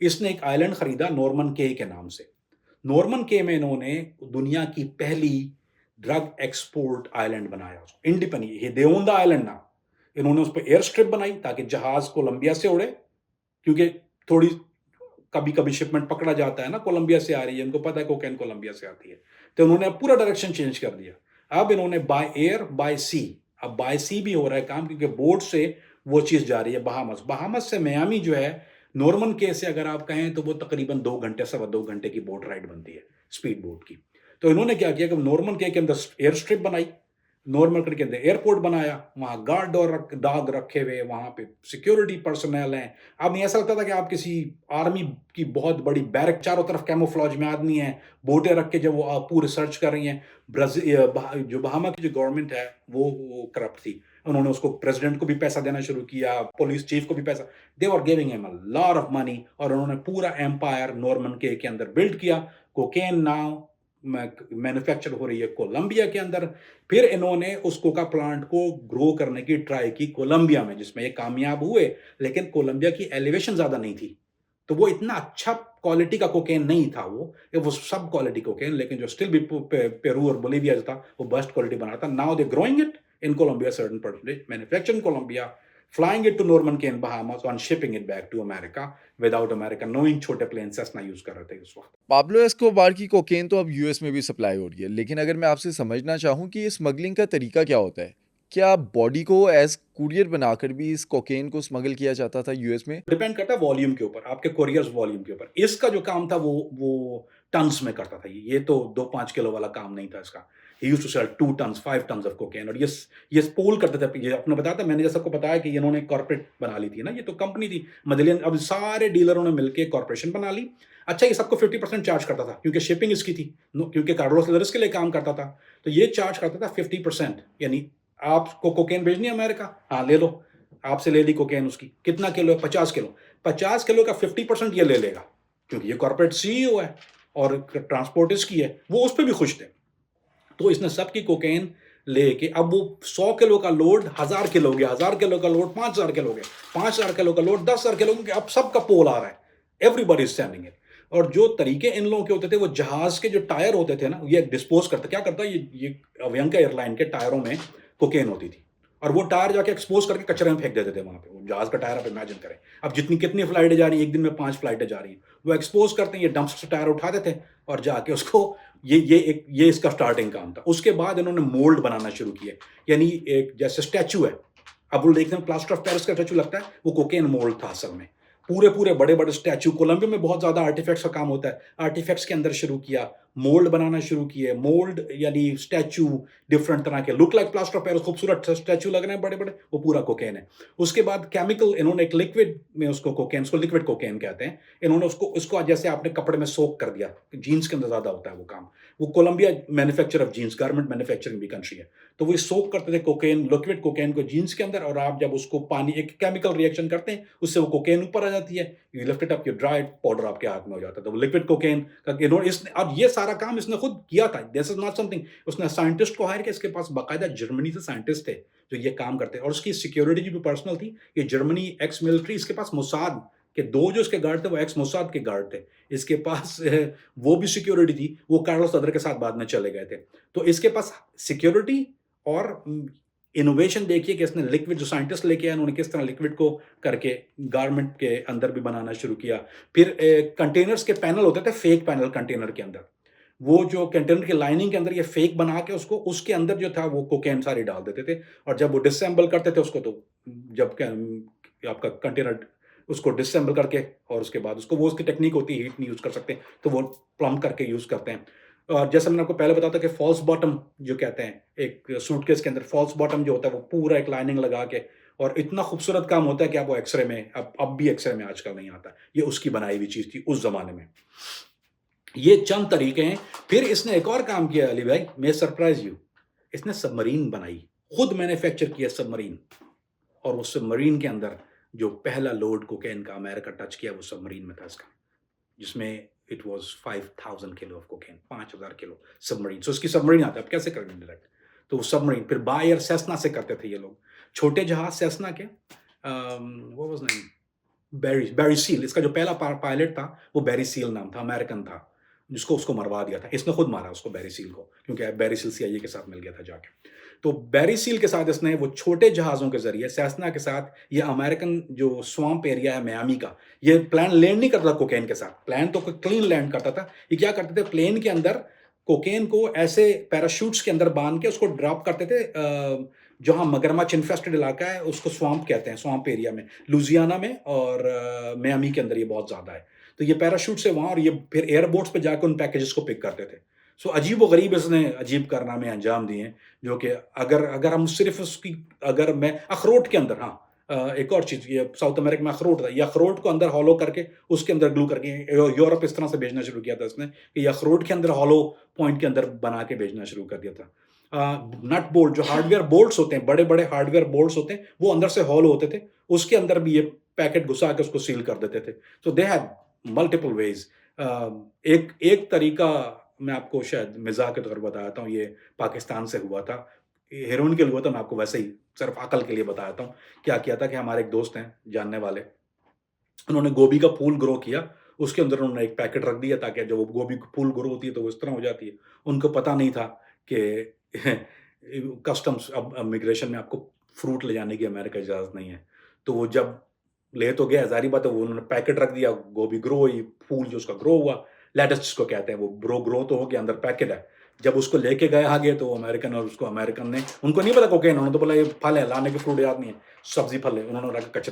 इसने एक आइलैंड खरीदा नॉर्मन के नाम से। नॉर्मन के में इन्होंने दुनिया की पहली ड्रग एक्सपोर्ट आइलैंड बनाया उसको, independent, they own the island now. इन्होंने उस पर एयर स्ट्रिप बनाई ताकि जहाज कोलंबिया से उड़े, क्योंकि थोड़ी कभी कभी शिपमेंट पकड़ा जाता है ना, कोलंबिया से आ रही है, इनको पता है कोकेन कोलंबिया से आती है। तो उन्होंने अब पूरा डायरेक्शन चेंज कर दिया। अब इन्होंने बाय एयर बाय सी, अब बाय सी भी हो रहा है काम, क्योंकि बोट से वो चीज जा रही है बहामस। बहामस से मियामी जो है, नॉर्मन के से अगर आप कहें तो वो तकरीबन 2 घंटे, 2.25 घंटे की बोट राइड बनती है, स्पीड बोट की। तो इन्होंने क्या किया कि नॉर्मन के अंदर एयर स्ट्रिप बनाई, नॉर्मल के अंदर एयरपोर्ट बनाया, वहां गार्ड और डॉग रखे हुए, वहां पे सिक्योरिटी पर्सनल हैं। अब नहीं ऐसा लगता था कि आप किसी आर्मी की बहुत बड़ी बैरक, चारों तरफ कैमोफ्लॉज में आदमी है, बोटें रख के जब वो पूरी सर्च कर रही हैं। ब्राजील जो बहामा की जो गवर्नमेंट है वो करप्ट थी। उन्होंने उसको, प्रेसिडेंट को भी पैसा देना शुरू किया, पुलिस चीफ को भी पैसा, they were giving him a lot of money, और उन्होंने पूरा एम्पायर नॉर्मन के अंदर बिल्ड किया। कोकेन नाउ मैन्युफैक्चर हो रही है कोलंबिया के अंदर। फिर इन्होंने उस कोका प्लांट को ग्रो करने की ट्राई की कोलंबिया में, जिसमें ये कामयाब हुए, लेकिन कोलंबिया की एलिवेशन ज्यादा नहीं थी, तो वो इतना अच्छा क्वालिटी का कोकेन नहीं था। वो सब क्वालिटी कोकेन, लेकिन जो स्टिल भी पेरू और बोलीविया था वो बेस्ट क्वालिटी बना था। Now they growing it in Colombia, certain percentage manufacture in Colombia, flying it to Norman cay in Bahamas और shipping it back to America without America knowing. छोटे plane Cessna use कर रहे थे उस वक्त। Pablo Escobar की cocaine तो अब यूएस में भी सप्लाई हो रही है, लेकिन अगर मैं आपसे समझना चाहूँ कि स्मगलिंग का तरीका क्या होता है, क्या बॉडी को एज कुरियर बनाकर भी इस कोकेन को स्मगल किया जाता था यूएस में? डिपेंड करता है वॉल्यूम के ऊपर, आपके कोरियर्स वॉल्यूम के ऊपर। इसका जो काम था वो टन्स में करता था। ये तो 2-5 किलो वाला काम नहीं था इसका। He used to sell 2 tons 5 tons of cocaine, और ये पोल करते थे। ये आपने बताया था, मैंने जैसा आपको बताया कि इन्होंने कॉर्पोरेट बना ली थी ना, ये तो कंपनी थी मदलियन। अब सारे डीलरों ने मिलकर कॉर्पोरेशन बना ली। अच्छा, ये सबको 50% चार्ज करता था, क्योंकि शिपिंग इसकी थी, क्योंकि कार्लोस लेदर्स के लिए काम करता था, तो ये चार्ज करता था 50%। यानी आपको कोकेन भेजनी है अमेरिका, हाँ ले लो, आपसे ले ली कोकेन, उसकी कितना किलो है, 50 किलो, 50 किलो का 50% ये ले लेगा, क्योंकि ये कॉर्पोरेट सीईओ है और ट्रांसपोर्ट इसकी है, वो उस पर भी खुश थे। तो इसने सबकी कोकेन लेके, अब वो 100 किलो का लोड 1000 किलो हो गया, 1000 किलो का लोड 5000 किलो हो गया, 5000 किलो का लोड 10,000 किलो, अब सबका पोल आ रहा है, एवरीबॉडी इज सेंडिंग इट। और जो तरीके इन लोगों के होते थे, वो जहाज के जो टायर होते थे ना, ये डिस्पोज करता, क्या करता, ये अवियंका एयरलाइन के टायरों में कोकेन होती थी, और वो टायर जाके एक्सपोज करके कचरे में फेंक देते थे वहां पे। वो जहाज का टायर आप इमेजिन करें, अब जितनी कितनी फ्लाइटें जा रही हैं, एक दिन में 5 फ्लाइटें जा रही हैं, वो एक्सपोज करते हैं, ये डंप से टायर उठाते थे और जाके उसको, ये इसका स्टार्टिंग काम था। उसके बाद इन्होंने मोल्ड बनाना शुरू किया, यानी एक जैसे स्टैचू है, अब वो देखते हैं प्लास्टर ऑफ पेरिस का स्टैचू लगता है, वो कोकेन मोल्ड था असल में। पूरे पूरे बड़े बड़े स्टैचू, कोलंबिया में बहुत ज्यादा आर्टिफैक्ट्स का काम होता है, आर्टिफैक्ट्स के अंदर शुरू किया, मोल्ड बनाना शुरू किए। मोल्ड यानी स्टैचू, डिफरेंट तरह के, look like plaster of Paris, खूबसूरत स्टैचू लग रहे हैं बड़े बड़े, वो पूरा कोकेन है। उसके बाद केमिकल, इन्होंने एक लिक्विड में उसको कोकेन, उसको लिक्विड कोकेन कहते हैं, इन्होंने उसको जैसे आपने कपड़े में सोक कर दिया, जीन्स के अंदर ज्यादा होता है वो काम। वो Colombia manufacture of jeans, garment manufacturing भी कंट्री है, तो वो सोक करते थे कोकेन, लिक्विड कोकेन को जीन्स के अंदर, और आप जब उसको पानी, एक केमिकल रिएक्शन करते हैं, उससे वो कोकेन ऊपर आ जाती है, you lift it up, you dry, powder आपके हाथ में हो जाता है, तो वो लिक्विड कोकेन का इन्होंने, इसने, अब ये सारा काम इसने खुद किया था, दिस इज नॉट समथिंग, उसने साइंटिस्ट को हायर किया, इसके पास बाकायदा जर्मनी से साइंटिस्ट थे जो ये काम करते हैं, और उसकी सिक्योरिटी भी पर्सनल थी। ये जर्मनी एक्स मिलिट्री, इसके पास मोसाद के 2 जो इसके गार्ड थे वो एक्स मोसाद के गार्ड थे, इसके पास वो भी सिक्योरिटी थी, वो कार्लोस सदर के साथ बाद में चले गए थे। तो इसके पास सिक्योरिटी और इनोवेशन देखिए कि इसने लिक्विड, जो साइंटिस्ट लेके आए उन्होंने किस तरह लिक्विड को करके गारमेंट के अंदर भी बनाना शुरू किया। फिर कंटेनर्स के पैनल होते थे, फेक पैनल कंटेनर के अंदर, वो जो कंटेनर की लाइनिंग के अंदर ये फेक बना के उसको, उसके अंदर जो था वो कोकेन सारी डाल देते थे, और जब वो डिसम्बल करते थे उसको, तो जब आपका कंटेनर उसको डिसम्बल करके, और उसके बाद उसको, वो उसकी टेक्निक होती है, हीट नहीं यूज कर सकते, तो वो प्लम करके यूज करते हैं। और जैसे मैंने आपको पहले बताया था कि फॉल्स बॉटम जो कहते हैं, एक सूटकेस के अंदर फॉल्स बॉटम जो होता है, वो पूरा एक लाइनिंग लगा के, और इतना खूबसूरत काम होता है कि आप वो एक्सरे में, अब भी एक्सरे में आजकल नहीं आता, ये उसकी बनाई हुई चीज थी उस जमाने में। ये चंद तरीके हैं। फिर इसने एक और काम किया अली भाई, मैं सरप्राइज यू, इसने सबमरीन बनाई, खुद मैन्युफैक्चर किया सबमरीन, और उस सबमरीन के अंदर जो पहला लोड कोकेन का अमेरिका टच किया वो सबमरीन में था इसका, जिसमें it was 5000 kilo of cocaine, 5000 kilo submarine. So इसकी सबमरीन आता है, अब कैसे करेंगे डायरेक्ट, तो वो सबमरीन फिर बाय एयर सेस्ना से करते थे ये लोग, छोटे जहाज सेस्ना के, what was name, Barry Seal, इसका जो पहला पायलट था वो बैरी सील नाम था, अमेरिकन था, जिसको उसको मरवा दिया था। इसने खुद मारा उसको, बैरी सील को, क्योंकि बैरी सील सीआईए के साथ मिल गया था जाके। तो बैरी सील के साथ इसने वो छोटे जहाज़ों के ज़रिए सेस्ना के साथ ये अमेरिकन जो स्वैम्प एरिया है मियामी का, ये प्लेन लैंड नहीं करता कोकेन के साथ, प्लेन तो क्लीन लैंड करता था। ये क्या करते थे, प्लेन के अंदर कोकेन को ऐसे पैराशूट्स के अंदर बांध के उसको ड्रॉप करते थे, जहाँ मगरमच्छ इन्फेस्टेड इलाका है उसको स्वैम्प कहते हैं, स्वैम्प एरिया में, लुजियाना में और मियामी के अंदर ये बहुत ज़्यादा है। तो ये पैराशूट से वहाँ, और ये फिर एयरबोट्स पे जाकर उन पैकेजेस को पिक करते थे। सो अजीब-व-गरीब इसने अजीब कारनामे अंजाम दिए हैं, जो कि अगर अगर हम सिर्फ़ उसकी, अगर मैं अखरोट के अंदर, हाँ, एक और चीज़, ये साउथ अमेरिका में अखरोट था, ये अखरोट को अंदर हॉलो करके उसके अंदर ग्लू करके यूरोप इस तरह से भेजना शुरू किया था इसने, कि ये अखरोट के अंदर हॉलो पॉइंट के अंदर बना के भेजना शुरू कर दिया था। नट बोल्ट, जो हार्डवेयर बोल्ट्स होते हैं, बड़े-बड़े हार्डवेयर बोल्ट्स होते हैं, वो अंदर से हॉलो होते थे, उसके अंदर भी ये पैकेट घुसा के उसको सील कर देते थे। सो दे हैड मल्टीपल वेज़। एक एक तरीका मैं आपको शायद मज़ाक के तौर पर बताता हूँ, ये पाकिस्तान से हुआ था। हेरोइन के लिए हुआ था, मैं आपको वैसे ही सिर्फ़ अकल के लिए बताता हूँ। क्या किया था कि हमारे एक दोस्त हैं, जानने वाले, उन्होंने गोभी का फूल ग्रो किया, उसके अंदर उन्होंने एक पैकेट रख दिया, ताकि जब वो गोभी का फूल ग्रो होती है तो वो इस तरह हो जाती है। उनको पता नहीं था कि कस्टम्स, अब इमिग्रेशन में आपको फ्रूट ले जाने की अमेरिका इजाज़त नहीं है। तो वो जब ले तो गया, ज़ाहिर-सी बात है, वो उन्होंने पैकेट रख दिया, गोभी ग्रो हुई, फूल जो उसका ग्रो हुआ, लेटस जिसको कहते हैं, वो ग्रो तो हो गया, अंदर पैकेट है। जब उसको लेके गए आगे, तो अमेरिकन, और उसको अमेरिकन ने, उनको नहीं पता कोकेन, उन्होंने तो बोला ये फल है, लाने के फ्रूट याद नहीं है, सब्ज़ी फल है, उन्होंने रखा कचरे में।